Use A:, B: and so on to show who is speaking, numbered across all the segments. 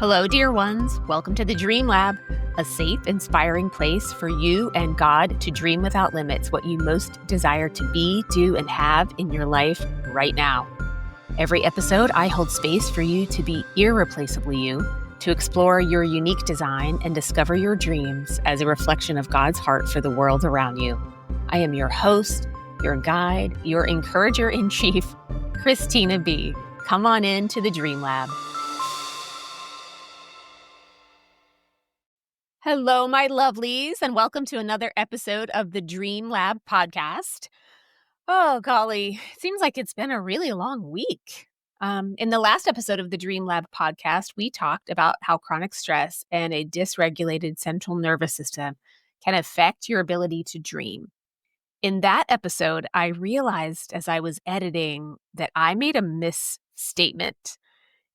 A: Hello, dear ones. Welcome to the Dream Lab, a safe, inspiring place for you and God to dream without limits what you most desire to be, do, and have in your life right now. Every episode, I hold space for you to be irreplaceably you, to explore your unique design and discover your dreams as a reflection of God's heart for the world around you. I am your host, your guide, your encourager-in-chief, Christina B. Come on in to the Dream Lab. Hello, my lovelies, and welcome to another episode of the Dream Lab podcast. Oh, golly, it seems like it's been a really long week. In the last episode of the Dream Lab podcast, we talked about how chronic stress and a dysregulated central nervous system can affect your ability to dream. In that episode, I realized as I was editing that I made a misstatement.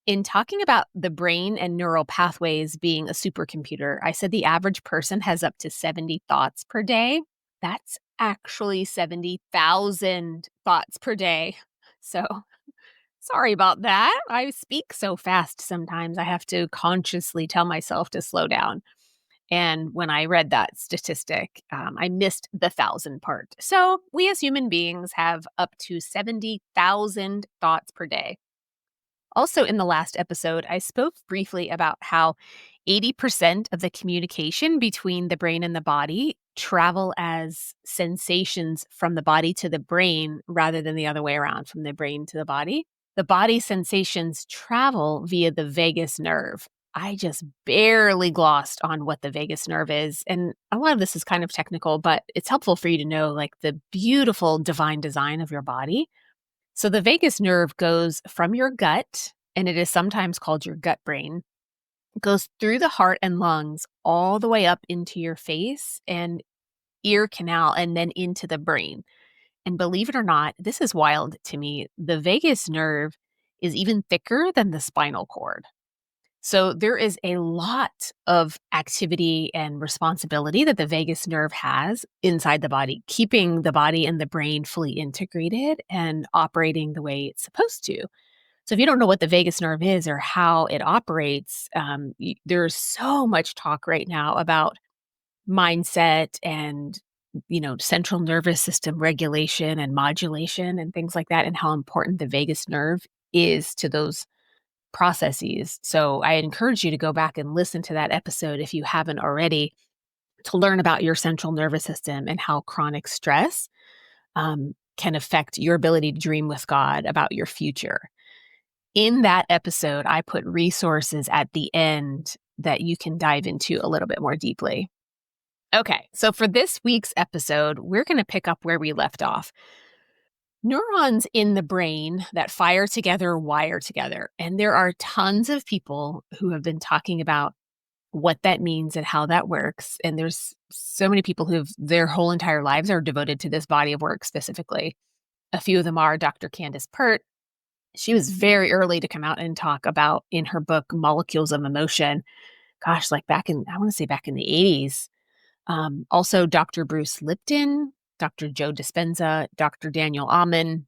A: In talking about the brain and neural pathways being a supercomputer, I said the average person has up to 70 thoughts per day. That's actually 70,000 thoughts per day. So sorry about that. I speak so fast sometimes. I have to consciously tell myself to slow down. And when I read that statistic, I missed the 1,000 part. So we as human beings have up to 70,000 thoughts per day. Also, in the last episode, I spoke briefly about how 80% of the communication between the brain and the body travel as sensations from the body to the brain rather than the other way around, from the brain to the body. The body sensations travel via the vagus nerve. I just barely glossed on what the vagus nerve is. And a lot of this is kind of technical, but it's helpful for you to know like the beautiful divine design of your body. So the vagus nerve goes from your gut, and it is sometimes called your gut brain, goes through the heart and lungs all the way up into your face and ear canal and then into the brain. And believe it or not, this is wild to me. The vagus nerve is even thicker than the spinal cord. So there is a lot of activity and responsibility that the vagus nerve has inside the body, keeping the body and the brain fully integrated and operating the way it's supposed to. So if you don't know what the vagus nerve is or how it operates, there's so much talk right now about mindset and central nervous system regulation and modulation and things like that, and how important the vagus nerve is to those processes. So I encourage you to go back and listen to that episode if you haven't already, to learn about your central nervous system and how chronic stress can affect your ability to dream with God about your future. In that episode, I put resources at the end that you can dive into a little bit more deeply. Okay, so for this week's episode, we're going to pick up where we left off. Neurons in the brain that fire together wire together. And there are tons of people who have been talking about what that means and how that works. And there's so many people who have their whole entire lives are devoted to this body of work specifically. A few of them are Dr. Candace Pert. She was very early to come out and talk about in her book, Molecules of Emotion. Gosh, like back in the 80s. Also, Dr. Bruce Lipton, Dr. Joe Dispenza, Dr. Daniel Amen,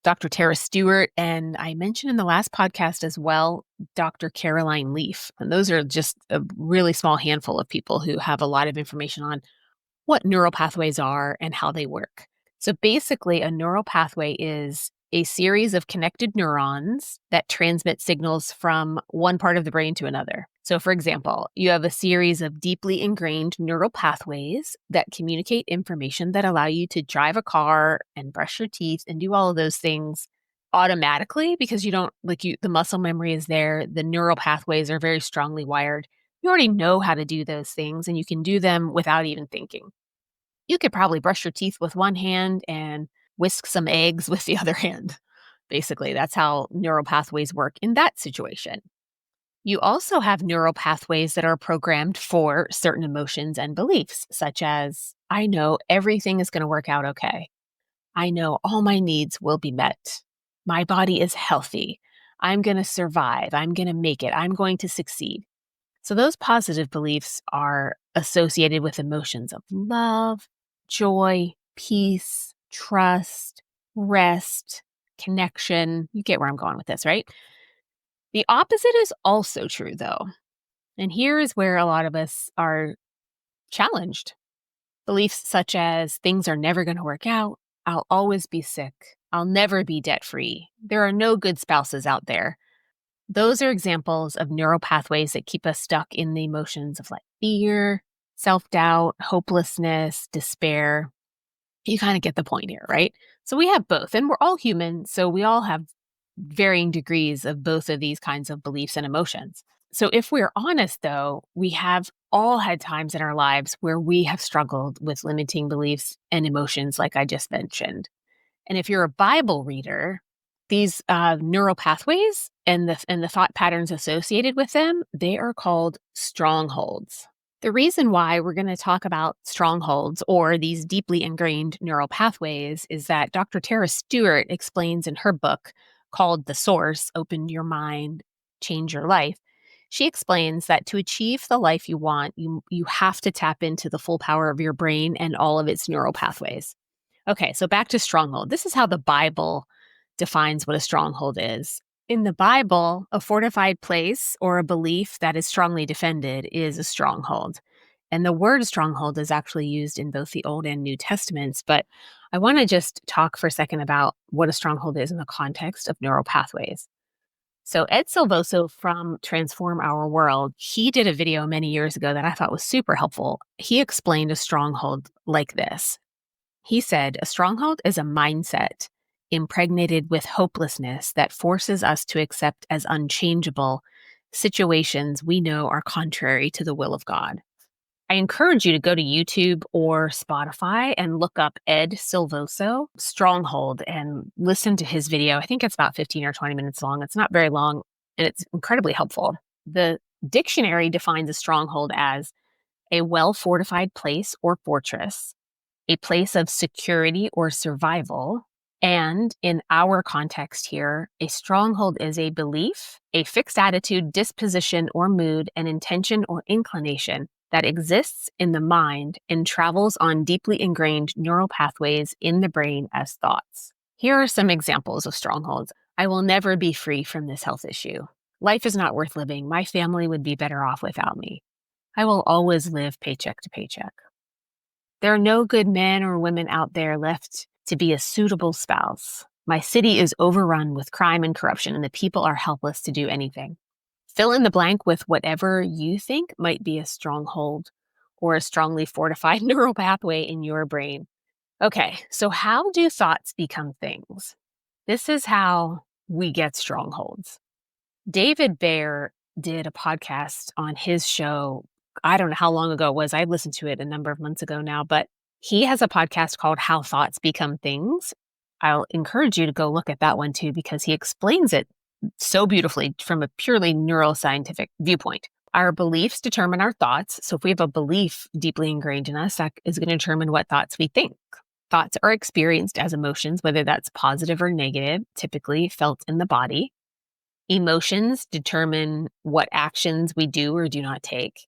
A: Dr. Tara Stewart, and I mentioned in the last podcast as well, Dr. Caroline Leaf. And those are just a really small handful of people who have a lot of information on what neural pathways are and how they work. So basically, a neural pathway is a series of connected neurons that transmit signals from one part of the brain to another. So for example, you have a series of deeply ingrained neural pathways that communicate information that allow you to drive a car and brush your teeth and do all of those things automatically because you don't, the muscle memory is there. The neural pathways are very strongly wired. You already know how to do those things and you can do them without even thinking. You could probably brush your teeth with one hand and whisk some eggs with the other hand. Basically, that's how neural pathways work in that situation. You also have neural pathways that are programmed for certain emotions and beliefs, such as, I know everything is going to work out okay. I know all my needs will be met. My body is healthy. I'm going to survive. I'm going to make it. I'm going to succeed. So those positive beliefs are associated with emotions of love, joy, peace, trust, rest, connection. You get where I'm going with this, right? The opposite is also true, though. And here is where a lot of us are challenged. Beliefs such as things are never going to work out, I'll always be sick, I'll never be debt free, there are no good spouses out there. Those are examples of neural pathways that keep us stuck in the emotions of like fear, self doubt, hopelessness, despair. You kind of get the point here, right? So we have both, and we're all human, so we all have varying degrees of both of these kinds of beliefs and emotions. So if we're honest, though, we have all had times in our lives where we have struggled with limiting beliefs and emotions, like I just mentioned. And if you're a Bible reader, these neural pathways and the thought patterns associated with them, they are called strongholds. The reason why we're going to talk about strongholds or these deeply ingrained neural pathways is that Dr. Tara Stewart explains in her book called The Source, Open Your Mind, Change Your Life. She explains that to achieve the life you want, you have to tap into the full power of your brain and all of its neural pathways. Okay, so back to stronghold. This is how the Bible defines what a stronghold is. In the Bible, a fortified place or a belief that is strongly defended is a stronghold. And the word stronghold is actually used in both the Old and New Testaments. But I want to just talk for a second about what a stronghold is in the context of neural pathways. So Ed Silvoso from Transform Our World, he did a video many years ago that I thought was super helpful. He explained a stronghold like this. He said, a stronghold is a mindset impregnated with hopelessness that forces us to accept as unchangeable situations we know are contrary to the will of God. I encourage you to go to YouTube or Spotify and look up Ed Silvoso, Stronghold, and listen to his video. I think it's about 15 or 20 minutes long. It's not very long, and it's incredibly helpful. The dictionary defines a stronghold as a well-fortified place or fortress, a place of security or survival. And in our context here, a stronghold is a belief, a fixed attitude, disposition, or mood, an intention or inclination that exists in the mind and travels on deeply ingrained neural pathways in the brain as thoughts. Here are some examples of strongholds. I will never be free from this health issue. Life is not worth living. My family would be better off without me. I will always live paycheck to paycheck. There are no good men or women out there left to be a suitable spouse. My city is overrun with crime and corruption, and the people are helpless to do anything. Fill in the blank with whatever you think might be a stronghold or a strongly fortified neural pathway in your brain. Okay, so how do thoughts become things? This is how we get strongholds. David Baer did a podcast on his show. I don't know how long ago it was. I listened to it a number of months ago now, but he has a podcast called How Thoughts Become Things. I'll encourage you to go look at that one too, because he explains it so beautifully from a purely neuroscientific viewpoint. Our beliefs determine our thoughts. So if we have a belief deeply ingrained in us, that is going to determine what thoughts we think. Thoughts are experienced as emotions, whether that's positive or negative, typically felt in the body. Emotions determine what actions we do or do not take.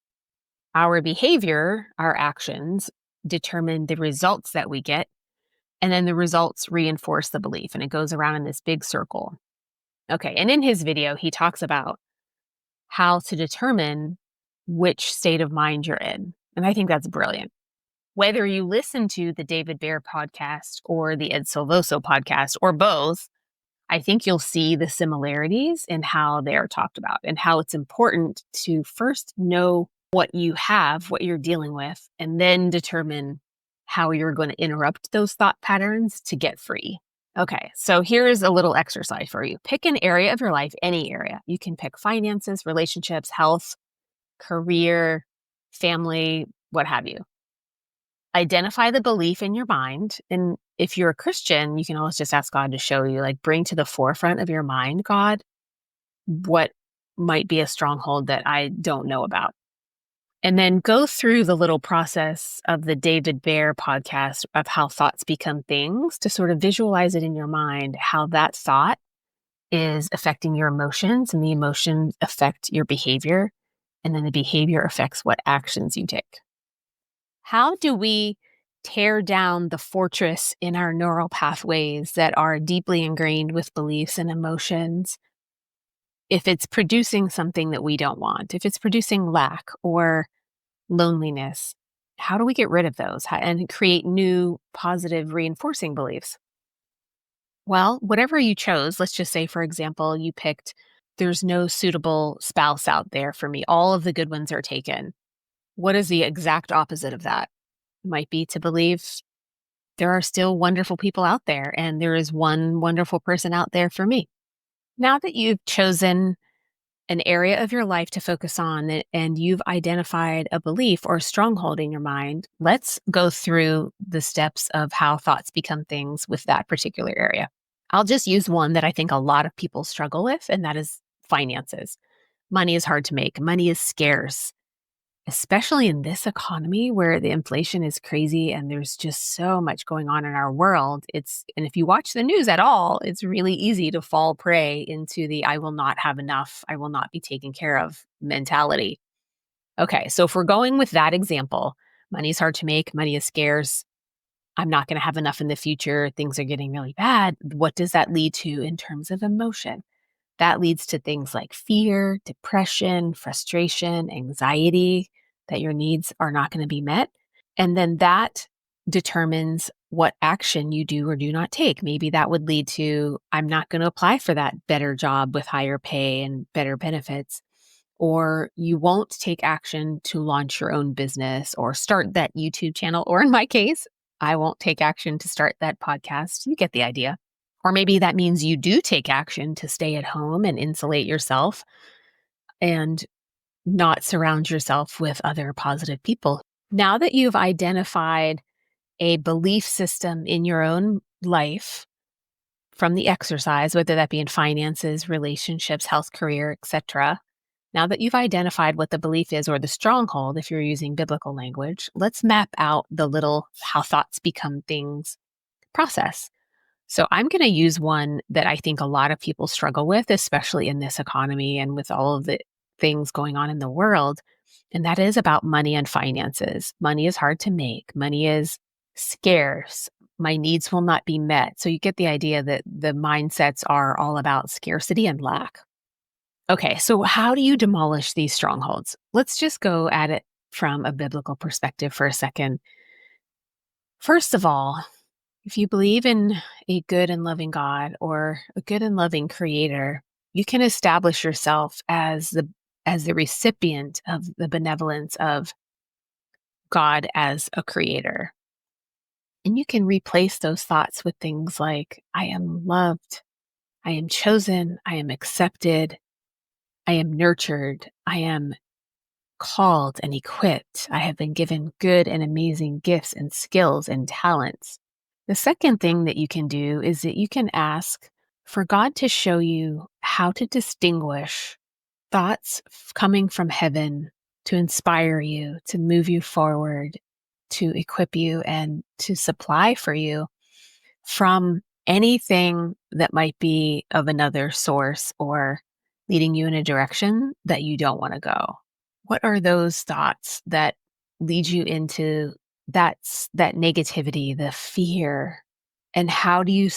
A: Our behavior, our actions, determine the results that we get, and then the results reinforce the belief, and it goes around in this big circle. Okay, and in his video, he talks about how to determine which state of mind you're in, and I think that's brilliant. Whether you listen to the David Baer podcast or the Ed Silvoso podcast or both, I think you'll see the similarities in how they're talked about and how it's important to first know what you have, what you're dealing with, and then determine how you're going to interrupt those thought patterns to get free. Okay, so here's a little exercise for you. Pick an area of your life, any area. You can pick finances, relationships, health, career, family, what have you. Identify the belief in your mind. And if you're a Christian, you can always just ask God to show you, like bring to the forefront of your mind, God, what might be a stronghold that I don't know about. And then go through the little process of the David Baer podcast of how thoughts become things to sort of visualize it in your mind, how that thought is affecting your emotions and the emotions affect your behavior. And then the behavior affects what actions you take. How do we tear down the fortress in our neural pathways that are deeply ingrained with beliefs and emotions? if it's producing something that we don't want, if it's producing lack or loneliness, how do we get rid of those and create new positive reinforcing beliefs? Well, whatever you chose, let's just say, for example, you picked, there's no suitable spouse out there for me. All of the good ones are taken. What is the exact opposite of that? Might be to believe there are still wonderful people out there and there is one wonderful person out there for me. Now that you've chosen an area of your life to focus on and you've identified a belief or a stronghold in your mind, let's go through the steps of how thoughts become things with that particular area. I'll just use one that I think a lot of people struggle with, and that is finances. Money is hard to make. Money is scarce, especially in this economy where the inflation is crazy and there's just so much going on in our world. And if you watch the news at all, it's really easy to fall prey into the I will not have enough, I will not be taken care of mentality. Okay, so if we're going with that example, money is hard to make, money is scarce, I'm not going to have enough in the future, things are getting really bad. What does that lead to in terms of emotion? That leads to things like fear, depression, frustration, anxiety, that your needs are not going to be met. And then that determines what action you do or do not take. Maybe that would lead to, I'm not going to apply for that better job with higher pay and better benefits. Or you won't take action to launch your own business or start that YouTube channel. Or in my case, I won't take action to start that podcast. You get the idea. Or maybe that means you do take action to stay at home and insulate yourself and not surround yourself with other positive people. Now that you've identified a belief system in your own life from the exercise, whether that be in finances, relationships, health, career, etc., now that you've identified what the belief is or the stronghold, if you're using biblical language, let's map out the little how thoughts become things process. So I'm going to use one that I think a lot of people struggle with, especially in this economy and with all of the things going on in the world. And that is about money and finances. Money is hard to make. Money is scarce. My needs will not be met. So you get the idea that the mindsets are all about scarcity and lack. Okay, so how do you demolish these strongholds? Let's just go at it from a biblical perspective for a second. First of all, if you believe in a good and loving God or a good and loving creator, you can establish yourself as the recipient of the benevolence of God as a creator. And you can replace those thoughts with things like, I am loved, I am chosen, I am accepted, I am nurtured, I am called and equipped, I have been given good and amazing gifts and skills and talents. The second thing that you can do is that you can ask for God to show you how to distinguish thoughts coming from heaven to inspire you, to move you forward, to equip you, and to supply for you from anything that might be of another source or leading you in a direction that you don't want to go. What are those thoughts that lead you into that negativity, the fear, and how do you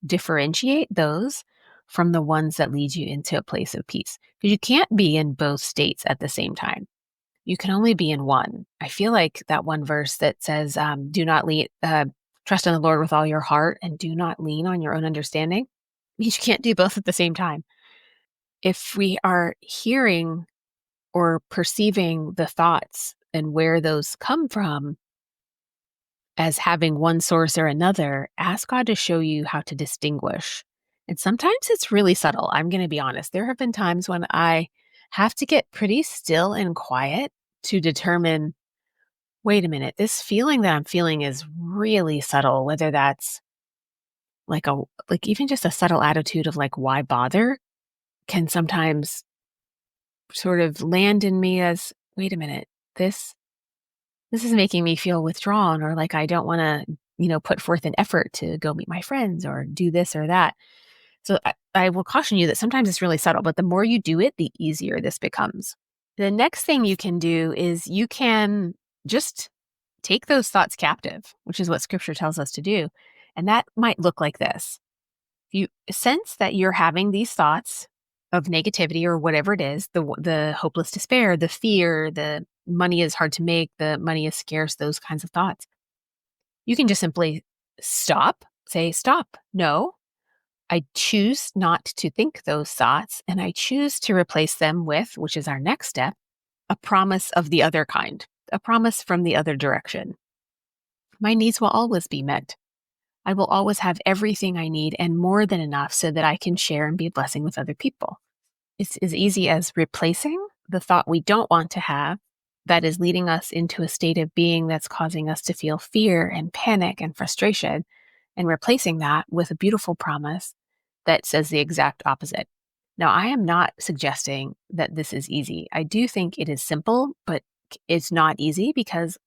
A: differentiate those from the ones that lead you into a place of peace? Because you can't be in both states at the same time. You can only be in one. I feel like that one verse that says, "Do not trust in the Lord with all your heart, and do not lean on your own understanding." Means you can't do both at the same time. If we are hearing or perceiving the thoughts and where those come from as having one source or another, ask God to show you how to distinguish. And sometimes it's really subtle. I'm going to be honest. There have been times when I have to get pretty still and quiet to determine, wait a minute, this feeling that I'm feeling is really subtle, whether that's like even just a subtle attitude of like, why bother, can sometimes sort of land in me as, wait a minute, this is making me feel withdrawn, or like I don't want to, put forth an effort to go meet my friends or do this or that. So I will caution you that sometimes it's really subtle, but the more you do it, the easier this becomes. The next thing you can do is you can just take those thoughts captive, which is what scripture tells us to do. And that might look like this. You sense that you're having these thoughts, of negativity or whatever it is, the hopeless despair, the fear, the money is hard to make, the money is scarce, those kinds of thoughts, you can just simply stop, say, stop. No, I choose not to think those thoughts, and I choose to replace them with, which is our next step, a promise of the other kind, a promise from the other direction. My needs will always be met. I will always have everything I need and more than enough so that I can share and be a blessing with other people. It's as easy as replacing the thought we don't want to have that is leading us into a state of being that's causing us to feel fear and panic and frustration, and replacing that with a beautiful promise that says the exact opposite. Now, I am not suggesting that this is easy. I do think it is simple, but it's not easy because,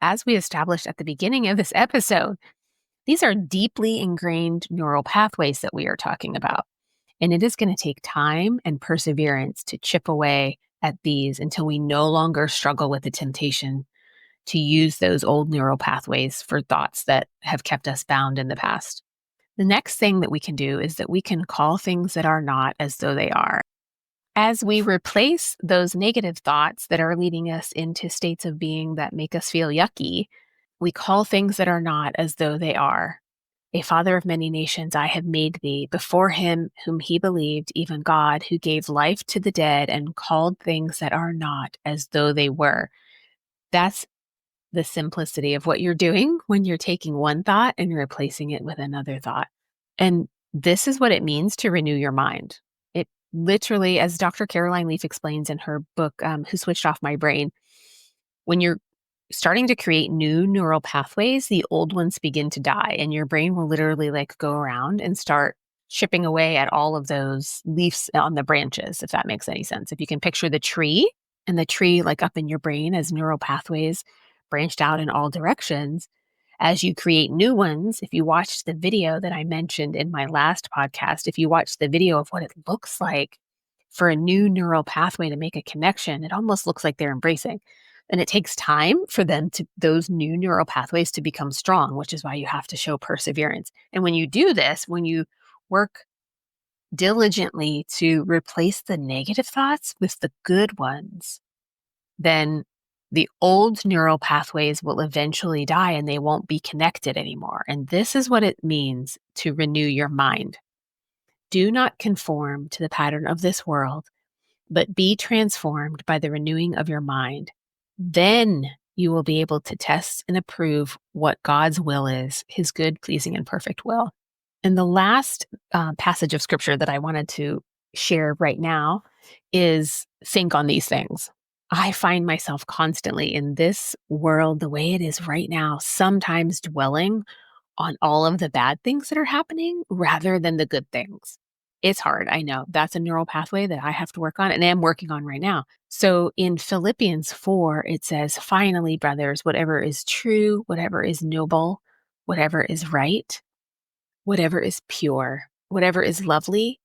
A: as we established at the beginning of this episode, these are deeply ingrained neural pathways that we are talking about. And it is going to take time and perseverance to chip away at these until we no longer struggle with the temptation to use those old neural pathways for thoughts that have kept us bound in the past. The next thing that we can do is that we can call things that are not as though they are. As we replace those negative thoughts that are leading us into states of being that make us feel yucky, we call things that are not as though they are. A father of many nations I have made thee, before him whom he believed, even God, who gave life to the dead and called things that are not as though they were. That's the simplicity of what you're doing when you're taking one thought and replacing it with another thought. And this is what it means to renew your mind. It literally, as Dr. Caroline Leaf explains in her book, Who Switched Off My Brain, when you're starting to create new neural pathways, the old ones begin to die, and your brain will literally go around and start chipping away at all of those leaves on the branches, if that makes any sense. If you can picture the tree, and the tree up in your brain as neural pathways branched out in all directions, as you create new ones, if you watched the video that I mentioned in my last podcast, if you watch the video of what it looks like for a new neural pathway to make a connection, it almost looks like they're embracing. And it takes time for those new neural pathways to become strong, which is why you have to show perseverance. And when you do this, when you work diligently to replace the negative thoughts with the good ones, then the old neural pathways will eventually die and they won't be connected anymore. And this is what it means to renew your mind. Do not conform to the pattern of this world, but be transformed by the renewing of your mind. Then you will be able to test and approve what God's will is, his good, pleasing, and perfect will. And the last passage of scripture that I wanted to share right now is think on these things. I find myself constantly in this world, the way it is right now, sometimes dwelling on all of the bad things that are happening rather than the good things. It's hard, I know. That's a neural pathway that I have to work on and am working on right now. So in Philippians 4, it says, finally, brothers, whatever is true, whatever is noble, whatever is right, whatever is pure, whatever is lovely,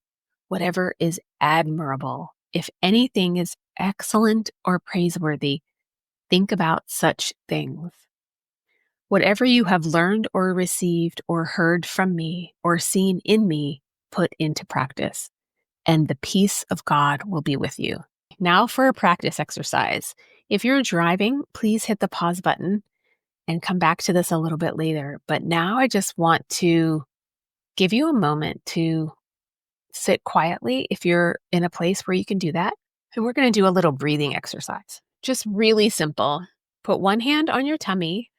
A: whatever is admirable, if anything is excellent or praiseworthy, think about such things. Whatever you have learned or received or heard from me or seen in me, put into practice, and the peace of God will be with you. Now for a practice exercise. If you're driving, please hit the pause button and come back to this a little bit later. But now I just want to give you a moment to sit quietly if you're in a place where you can do that. And we're going to do a little breathing exercise. Just really simple. Put one hand on your tummy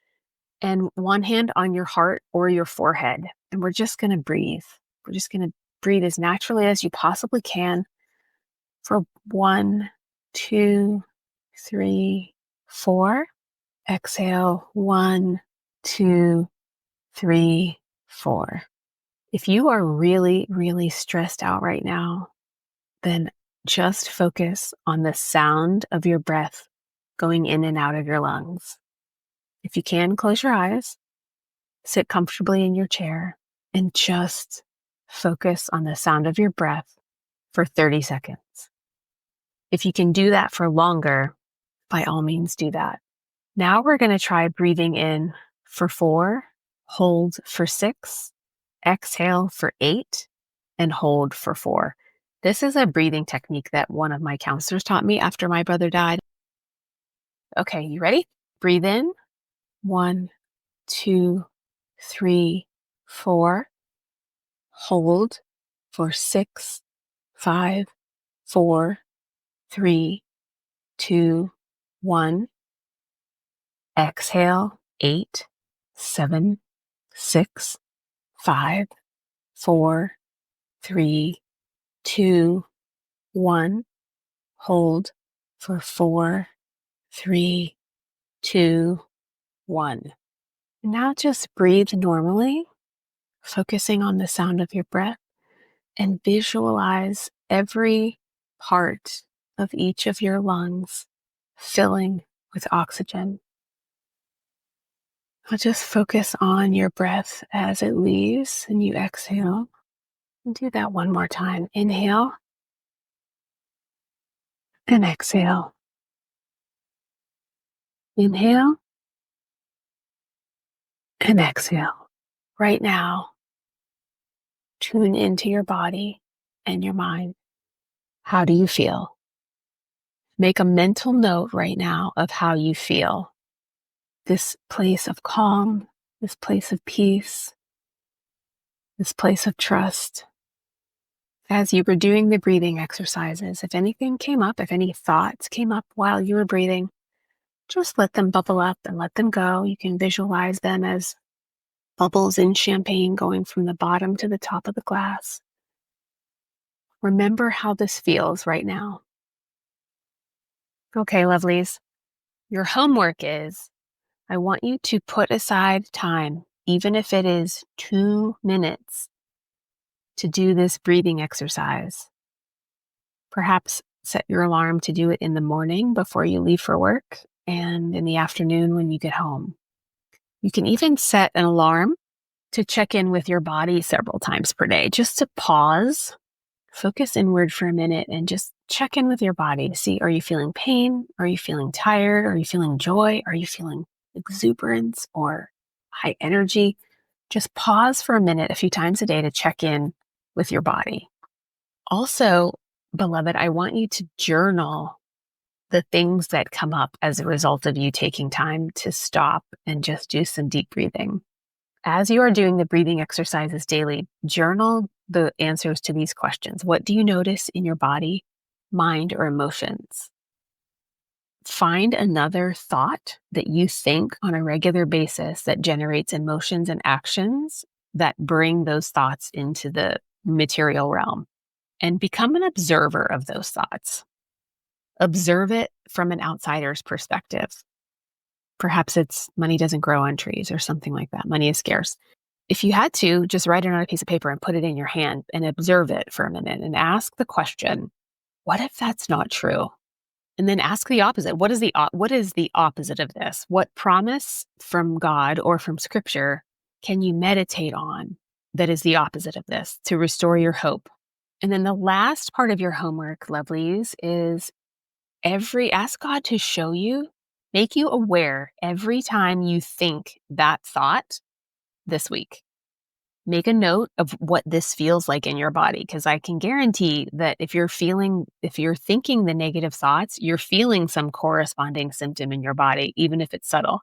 A: and one hand on your heart or your forehead. And we're just going to breathe. We're just going to breathe as naturally as you possibly can for 1, 2, 3, 4. Exhale, 1, 2, 3, 4. If you are really, really stressed out right now, then just focus on the sound of your breath going in and out of your lungs. If you can, close your eyes, sit comfortably in your chair, and just focus on the sound of your breath for 30 seconds. If you can do that for longer, by all means do that. Now we're going to try breathing in for 4, hold for 6, exhale for 8, and hold for 4. This is a breathing technique that one of my counselors taught me after my brother died. Okay, you ready? Breathe in. 1, 2, 3, 4. Hold for 6, 5, 4, 3, 2, 1. Exhale. 8, 7, 6, 5, 4, 3, 2, 1. Hold for 4, 3, 2, 1. Now just breathe normally, focusing on the sound of your breath, and visualize every part of each of your lungs filling with oxygen. I'll just focus on your breath as it leaves and you exhale. And do that one more time. Inhale and exhale. Inhale and exhale. Right now, tune into your body and your mind. How do you feel? Make a mental note right now of how you feel. This place of calm, this place of peace, this place of trust. As you were doing the breathing exercises, if anything came up, if any thoughts came up while you were breathing, just let them bubble up and let them go. You can visualize them as bubbles in champagne going from the bottom to the top of the glass. Remember how this feels right now. Okay, lovelies. Your homework is, I want you to put aside time, even if it is 2 minutes, to do this breathing exercise. Perhaps set your alarm to do it in the morning before you leave for work and in the afternoon when you get home. You can even set an alarm to check in with your body several times per day, just to pause, focus inward for a minute, and just check in with your body to see, are you feeling pain? Are you feeling tired? Are you feeling joy? Are you feeling exuberance or high energy? Just pause for a minute a few times a day to check in with your body. Also, beloved, I want you to journal the things that come up as a result of you taking time to stop and just do some deep breathing. As you are doing the breathing exercises daily, journal the answers to these questions. What do you notice in your body, mind, or emotions? Find another thought that you think on a regular basis that generates emotions and actions that bring those thoughts into the material realm, and become an observer of those thoughts. Observe it from an outsider's perspective. Perhaps it's money doesn't grow on trees or something like that. Money is scarce. If you had to, just write it on a piece of paper and put it in your hand and observe it for a minute and ask the question, what if that's not true? And then ask the opposite. What is the opposite of this? What promise from God or from Scripture can you meditate on that is the opposite of this to restore your hope? And then the last part of your homework, lovelies, is ask God to show you, make you aware every time you think that thought this week. Make a note of what this feels like in your body, because I can guarantee that if you're thinking the negative thoughts, you're feeling some corresponding symptom in your body, even if it's subtle.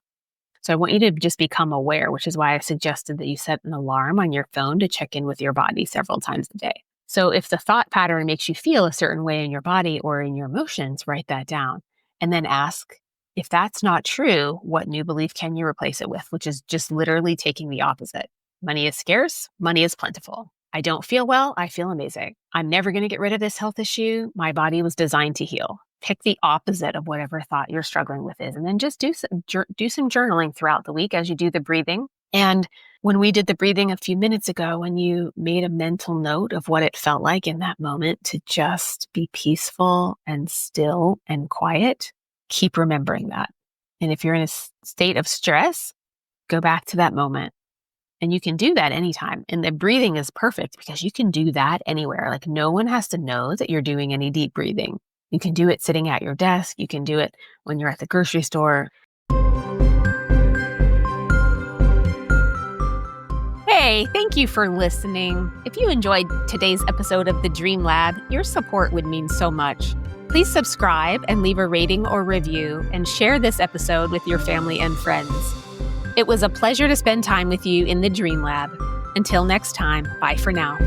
A: So I want you to just become aware, which is why I suggested that you set an alarm on your phone to check in with your body several times a day. So if the thought pattern makes you feel a certain way in your body or in your emotions, write that down and then ask, if that's not true, what new belief can you replace it with? Which is just literally taking the opposite. Money is scarce, money is plentiful. I don't feel well, I feel amazing. I'm never going to get rid of this health issue. My body was designed to heal. Pick the opposite of whatever thought you're struggling with is, and then just do some journaling throughout the week as you do the breathing. And when we did the breathing a few minutes ago, when you made a mental note of what it felt like in that moment to just be peaceful and still and quiet, keep remembering that. And if you're in a state of stress, go back to that moment. And you can do that anytime. And the breathing is perfect because you can do that anywhere. Like, no one has to know that you're doing any deep breathing. You can do it sitting at your desk. You can do it when you're at the grocery store. Hey, thank you for listening. If you enjoyed today's episode of the Dream Lab, your support would mean so much. Please subscribe and leave a rating or review, and share this episode with your family and friends. It was a pleasure to spend time with you in the Dream Lab. Until next time, bye for now.